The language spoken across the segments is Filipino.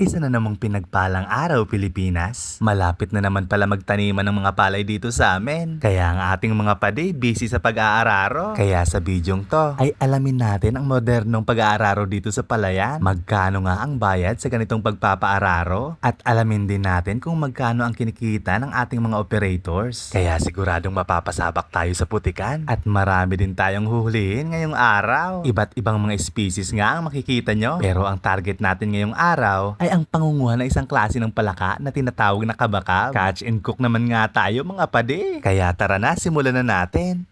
Isa na namang pinagpalang araw, Pilipinas. Malapit na naman pala magtaniman ng mga palay dito sa amin. Kaya ang ating mga padi busy sa pag-aararo. Kaya sa bidyong to ay alamin natin ang modernong pag-aararo dito sa palayan. Magkano nga ang bayad sa ganitong pagpapaararo? At alamin din natin kung magkano ang kinikita ng ating mga operators. Kaya siguradong mapapasabak tayo sa putikan. At marami din tayong huhulihin ngayong araw. Iba't ibang mga species nga ang makikita nyo. Pero ang target natin ngayong araw ay ang pangunguha ng isang klase ng palaka na tinatawag na kabakab. Catch and cook naman nga tayo mga padi. Kaya tara na, simulan na natin.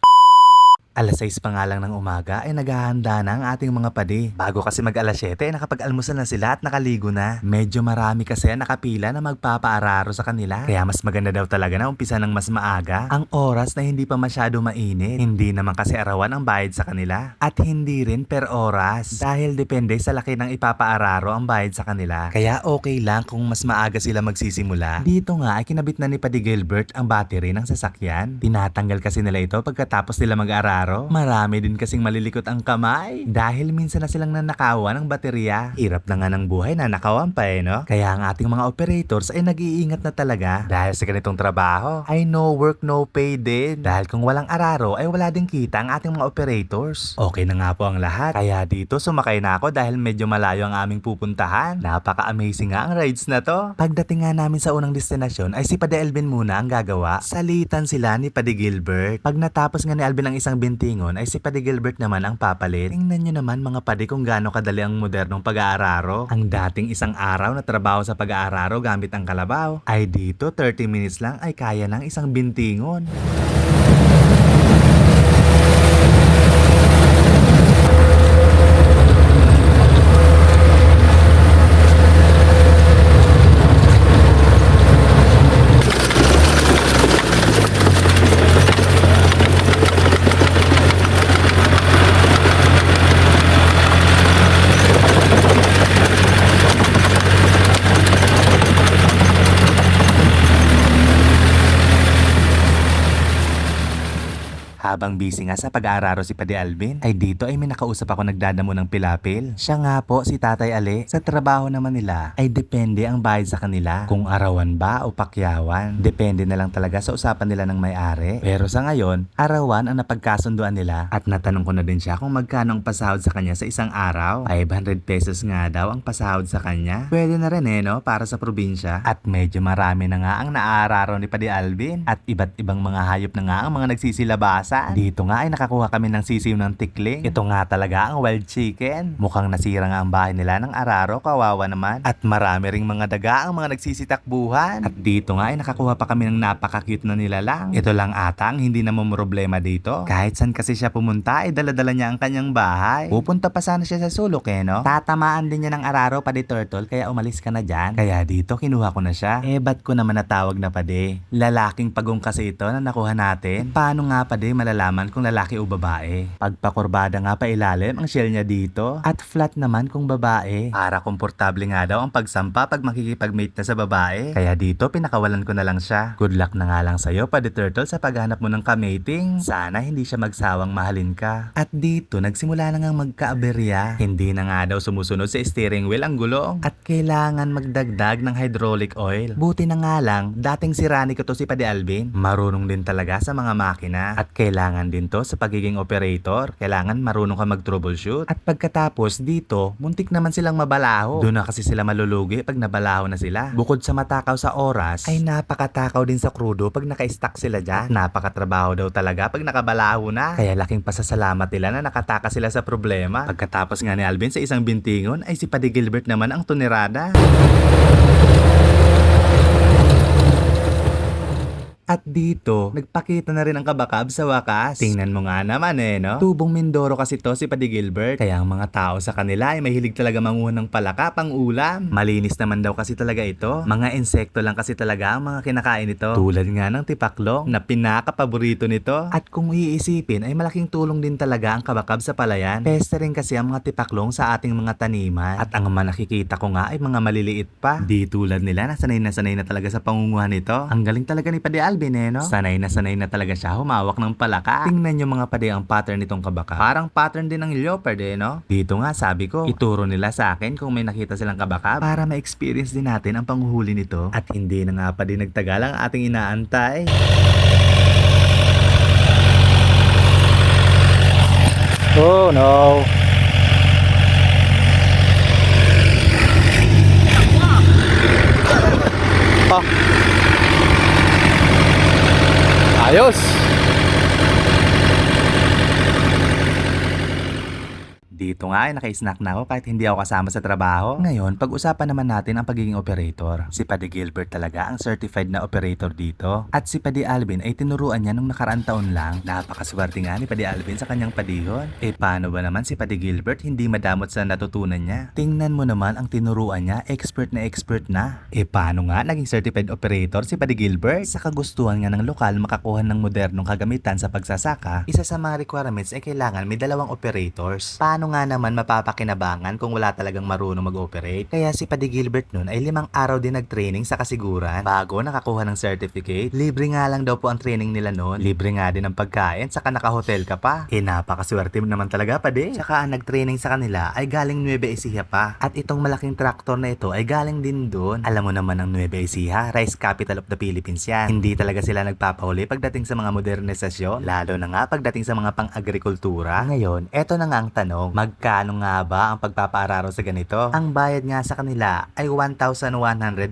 Alas 6 pa nga lang ng umaga ay naghahanda na ang ating mga padi. Bago kasi mag alas 7 ay nakapag-almusal na sila at nakaligo na. Medyo marami kasi nakapila na magpapaararo sa kanila. Kaya mas maganda daw talaga na umpisa ng mas maaga. Ang oras na hindi pa masyado mainit. Hindi naman kasi arawan ang bayad sa kanila. At hindi rin per oras. Dahil depende sa laki ng ipapaararo ang bayad sa kanila. Kaya okay lang kung mas maaga sila magsisimula. Dito nga ay kinabit na ni Padi Gilbert ang battery ng sasakyan. Tinatanggal kasi nila ito pagkatapos nila mag-araro. Marami din kasing malilikot ang kamay dahil minsan na silang nanakawan ng baterya. Hirap na nga ng buhay na nakawan pa no? Kaya ang ating mga operators ay nag-iingat na talaga dahil sa ganitong trabaho ay no work no pay din. Dahil kung walang araro ay wala din kita ang ating mga operators. Okay na nga po ang lahat. Kaya dito sumakay na ako dahil medyo malayo ang aming pupuntahan. Napaka-amazing nga ang rides na to. Pagdating nga namin sa unang destinasyon ay si Padi Alvin muna ang gagawa. Salitan sila ni Padi Gilbert. Pag natapos nga ni Alvin ang isang bintingon ay si Padi Gilbert naman ang papalit. Tingnan nyo naman mga padi kung gaano kadali ang modernong pag-aararo. Ang dating isang araw na trabaho sa pag-aararo gamit ang kalabaw ay dito 30 minutes lang ay kaya ng isang bintingon. Habang busy nga sa pag-aararo si Padi Alvin, ay dito ay may nakausap ako nagdadamo ng pilapil. Siya nga po si Tatay Ali. Sa trabaho naman nila ay depende ang bayad sa kanila. Kung arawan ba o pakyawan. Depende na lang talaga sa usapan nila ng may-ari. Pero sa ngayon, arawan ang napagkasunduan nila. At natanong ko na din siya kung magkano ang pasahod sa kanya sa isang araw. 500 pesos nga daw ang pasahod sa kanya. Pwede na rin no, para sa probinsya. At medyo marami na nga ang naaararo ni Padi Alvin. At iba't ibang mga hayop na nga ang mga nagsisilabasa. Dito nga ay nakakuha kami ng sisiw ng tikling. Ito nga talaga ang wild chicken. Mukhang nasira nga ang bahay nila ng araro, kawawa naman. At marami ring mga daga ang mga nagsisitakbuhan. At dito nga ay nakakuha pa kami ng napaka-cute na nilalang. Ito lang ata ang hindi naman problema dito. Kahit saan kasi siya pumunta ay dala-dala niya ang kanyang bahay. Pupunta pa sana siya sa sulok no? Tatamaan din niya ng araro, Padi Turtle, kaya umalis ka na dyan. Kaya dito kinuha ko na siya. Ba't ko naman natawag na Padi? Lalaking pagong kasi ito na nakuha natin. Paano nga Padi malalaman kung lalaki o babae? Pagpakurbada nga pa ilalim ang shell niya dito at flat naman kung babae. Para komportable nga daw ang pagsampa pag makikipag-mate na sa babae. Kaya dito pinakawalan ko na lang siya. Good luck na nga lang sa'yo Padi Turtle sa paghanap mo ng kamating. Sana hindi siya magsawang mahalin ka. At dito nagsimula na nga magkaaberya. Hindi na nga daw sumusunod sa steering wheel ang gulong at kailangan magdagdag ng hydraulic oil. Buti na nga lang dating sirani ko to si Padi Alvin. Marunong din talaga sa mga makina at kailangan din to sa pagiging operator. Kailangan marunong ka mag-troubleshoot. At pagkatapos dito, muntik naman silang mabalaho. Doon na kasi sila malulugi pag nabalaho na sila. Bukod sa matakaw sa oras, ay napakatakaw din sa krudo pag naka-stack sila dyan. Napakatrabaho daw talaga pag nakabalaho na. Kaya laking pasasalamat nila na nakataka sila sa problema. Pagkatapos nga ni Alvin sa isang bintingon, ay si Padi Gilbert naman ang tunirada. At dito, nagpakita na rin ang kabakab sa wakas. Tingnan mo nga naman no? Tubong Mindoro kasi to si Padi Gilbert. Kaya ang mga tao sa kanila ay mahilig talaga manguha ng palaka pang ulam. Malinis naman daw kasi talaga ito. Mga insekto lang kasi talaga ang mga kinakain nito. Tulad nga ng tipaklong na pinaka-paborito nito. At kung iisipin ay malaking tulong din talaga ang kabakab sa palayan. Peste rin kasi ang mga tipaklong sa ating mga taniman. At ang mga nakikita ko nga ay mga maliliit pa. Di tulad nila na sanay na talaga sa pangunguha nito. Ang galing talaga ni Padi Alvin Alvin no? Sanay na talaga siya humawak ng palaka. Tingnan nyo mga pade ang pattern nitong kabaka. Parang pattern din ng leopard no? Dito nga sabi ko, ituro nila sa akin kung may nakita silang kabaka para ma-experience din natin ang panghuhuli nito. At hindi na nga pa din nagtagal ang ating inaantay. Oh no. Ah. Ayos. Dito nga ay naka-snack na ako kahit hindi ako kasama sa trabaho. Ngayon, pag-usapan naman natin ang pagiging operator. Si Paddy Gilbert talaga ang certified na operator dito. At si Paddy Alvin ay tinuruan niya nung nakaraang taon lang. Napakaswerte nga ni Paddy Alvin sa kanyang padihon. Paano ba naman si Paddy Gilbert hindi madamot sa natutunan niya? Tingnan mo naman ang tinuruan niya, expert na. Paano nga naging certified operator si Paddy Gilbert? Sa kagustuhan nga ng lokal makakuha ng modernong kagamitan sa pagsasaka, isa sa mga requirements ay kailangan may 2 operators. Paano nga naman mapapakinabangan kung wala talagang marunong mag-operate? Kaya si Paddy Gilbert nun ay 5 araw din nag-training sa kasiguran bago nakakuha ng certificate. Libre nga lang daw po ang training nila nun. Libre nga din ang pagkain, saka naka-hotel ka pa. Napakaswerte mo naman talaga, Paddy. Saka ang nag-training sa kanila ay galing Nueva Ecija pa. At itong malaking traktor na ito ay galing din doon. Alam mo naman ang Nueva Ecija, rice capital of the Philippines yan. Hindi talaga sila nagpapahuli pagdating sa mga modernisasyon, lalo na nga pagdating sa mga pang-agrikultura. Ngayon, eto na nga ang tanong. Magkano nga ba ang pagpapaararo sa ganito? Ang bayad nga sa kanila ay 1,100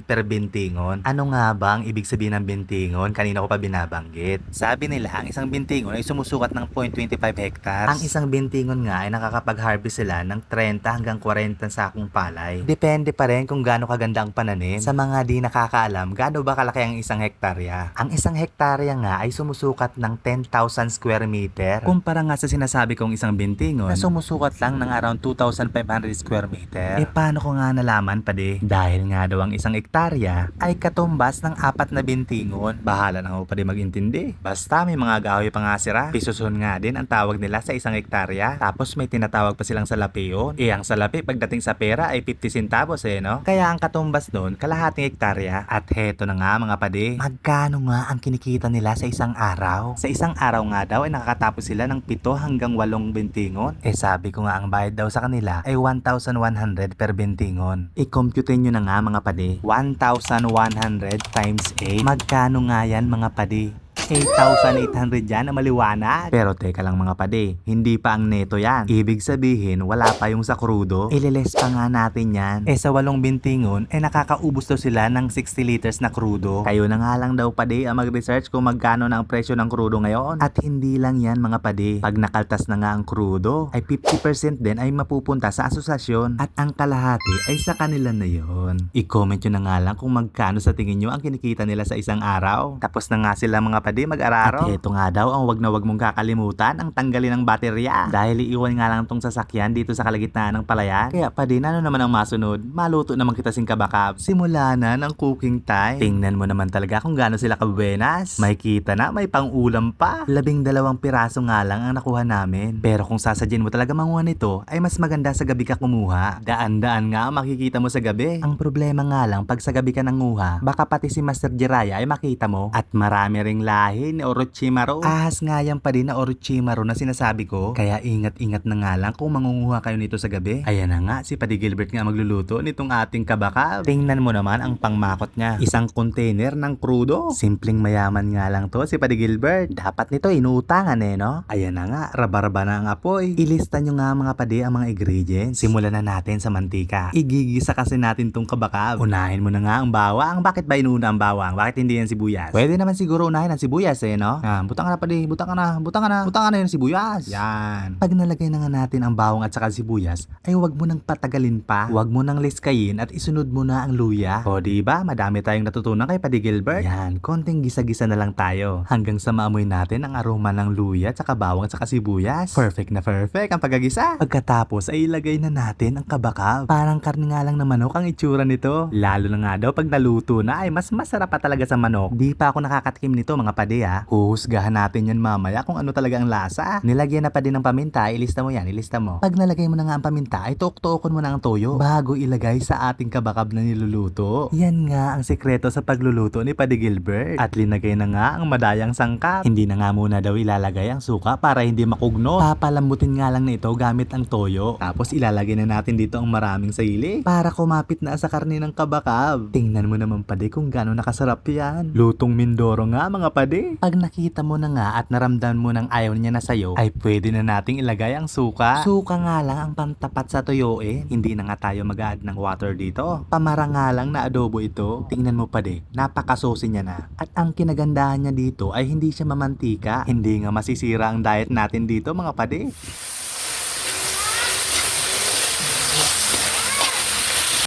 per bintingon. Ano nga ba ang ibig sabihin ng bintingon? Kanina ko pa binabanggit. Sabi nila, ang isang bintingon ay sumusukat ng 0.25 hectares. Ang isang bintingon nga ay nakakapag-harvest sila ng 30 hanggang 40 sakong palay. Depende pa rin kung gaano kaganda ang pananim. Sa mga di nakakaalam, gaano ba kalaki ang isang hektarya? Ang isang hektarya nga ay sumusukat ng 10,000 square meter. Kumpara nga sa sinasabi kong isang bintingon na sumusukat lang ng around 2,500 square meter. Paano ko nga nalaman, Paddy? Dahil nga daw ang isang hektarya ay katumbas ng 4 na bintingon. Bahala na ako, Paddy, mag-intindi. Basta may mga gahoy pa nga sira. Pisuson nga din ang tawag nila sa isang hektarya. Tapos may tinatawag pa silang salapi yun. Ang salapi pagdating sa pera ay 50 centavos no? Kaya ang katumbas doon, kalahating hektarya. At heto na nga mga Paddy, magkano nga ang kinikita nila sa isang araw? Sa isang araw nga daw ay nakakatapos sila ng 7 hanggang 8 bintingon. Sabi ko nga ang bayad daw sa kanila ay 1,100 per bintingon. I-compute nyo na nga mga Paddy. 1,100 times 8. Magkano nga yan mga Paddy? 8,800 yan na maliwanag. Pero teka lang mga Paddy, hindi pa ang neto yan. Ibig sabihin, wala pa yung sa krudo. Ililes pa nga natin yan. Sa 8 bintingon, nakakaubos daw sila ng 60 liters na krudo. Kayo na nga lang daw Paddy ang mag-research kung magkano na ang presyo ng krudo ngayon. At hindi lang yan mga Paddy. Pag nakaltas na nga ang krudo, ay 50% din ay mapupunta sa asosasyon. At ang kalahati ay sa kanila na yon. I-comment nyo na nga lang kung magkano sa tingin nyo ang kinikita nila sa isang araw. Tapos na nga sila mga Paddy mag-araro. At ito nga daw ang wag na wag mong kakalimutan ang tanggalin ng baterya. Dahil iiwan nga lang tong sasakyan dito sa kalagitnaan ng palayan. Kaya Paddy, ano naman ang masunod? Maluto naman kita sing kabakab. Simula na ng cooking time. Tingnan mo naman talaga kung gaano sila kabuenas. May kita na, may pang-ulam pa. 12 piraso nga lang ang nakuha namin. Pero kung sasadyin mo talaga manguha nito, ay mas maganda sa gabi ka kumuha. Daan-daan nga ang makikita mo sa gabi. Ang problema nga lang, pag sa gabi ka nanguha, baka pati si Master Jiraya ay makita mo. At marami ring lahi ni Orochimaru. Ahas nga yan pa din na Orochimaru na sinasabi ko. Kaya ingat-ingat na nga lang kung mangunguha kayo nito sa gabi. Ayan na nga, si Paddy Gilbert nga magluluto nitong ating kabakab. Tingnan mo naman ang pangmakot niya. Isang container ng krudo. Simpleng mayaman nga lang to si Paddy Gilbert. Dapat nito inuutangan no? Ayan na nga, rabarba na ang apoy. Ilista nyo nga mga Paddy ang mga ingredients. Simulan na natin sa mantika. Igigisa kasi natin tong kabakab. Unahin mo na nga ang bawang. Bakit ba inuuna ang bawang? Bakit hindi yan sibuyas? Pwede naman siguro unahin ang sibuyas no? Butang ka na Paddy, butang ka na yung sibuyas. Yan. Pag nalagay na nga natin ang bawang at saka sibuyas, ay wag mo nang patagalin pa. Wag mo nang liskayin at isunod mo na ang luya. O diba, madami tayong natutunan kay Paddy Gilbert. Yan, konting gisa-gisa na lang tayo. Hanggang sa maamoy natin ang aroma ng luya at saka bawang at saka sibuyas. Perfect na perfect ang pagkagisa. Pagkatapos ay ilagay na natin ang kabakab. Parang karne nga lang na manok ang itsura nito. Lalo na nga daw pag naluto na ay mas masarap pa talaga sa manok. Di pa ako nakakatikim nito mga pade huhusgahan natin yan mamaya kung ano talaga ang lasa. Nilagyan na pa din ng paminta, ilista mo yan, ilista mo. Pag nalagay mo na nga ang paminta, ay tuok-tuokon mo na ang toyo bago ilagay sa ating kabakab na niluluto. Yan nga ang sekreto sa pagluluto ni Padi Gilbert. At linagay na nga ang madayang sangkap. Hindi na nga muna daw ilalagay ang suka para hindi makugno. Papalambutin nga lang na ito gamit ang toyo. Tapos ilalagay na natin dito ang maraming sili para kumapit na sa karne ng kabakab. Tingnan mo naman Padi kung gaano nakasarap yan. Lutong Mindoro nga mga Padi. Pag nakita mo na nga at naramdaman mo ng ayaw niya na sayo, ay pwede na nating ilagay ang suka. Suka nga lang ang pantapat sa tuyuin. Hindi na nga tayo mag-add ng water dito. Pamara nga lang na adobo ito. Tingnan mo Padi, napakasosi niya na. At ang kinagandahan niya dito ay hindi siya mamantika. Hindi nga masisira ang diet natin dito mga Padi.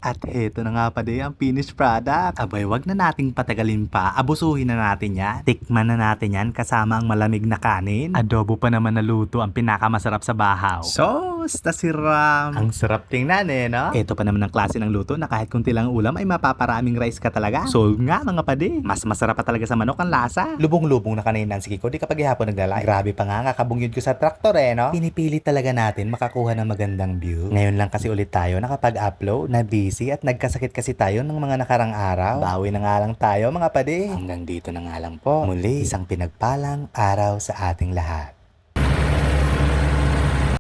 At heto na nga Padi ang finished product. Abay, wag na nating patagalin pa. Abusuhin na natin yan. Tikman na natin yan kasama ang malamig na kanin. Adobo pa naman na luto ang pinakamasarap sa bahaw. Sauce, tasiram. Ang sarap tingnan no? Ito pa naman ang klase ng luto na kahit kunti lang ulam ay mapaparaming rice ka talaga. So nga mga Padi, mas masarap pa talaga sa manok ang lasa. Lubong-lubong na kaninan si Kiko, di kapag ihapon naglalay. Grabe pa nga kabungyod ko sa traktor no? Pinipili talaga natin makakuha ng magandang view. Ngayon lang kasi ulit tayo nakapag-upload na busy at nagkasakit kasi tayo ng mga nakarang araw. Bawi na nga lang tayo mga Padi. Hanggang dito na nga lang po. Muli, isang pinagpalang araw sa ating lahat.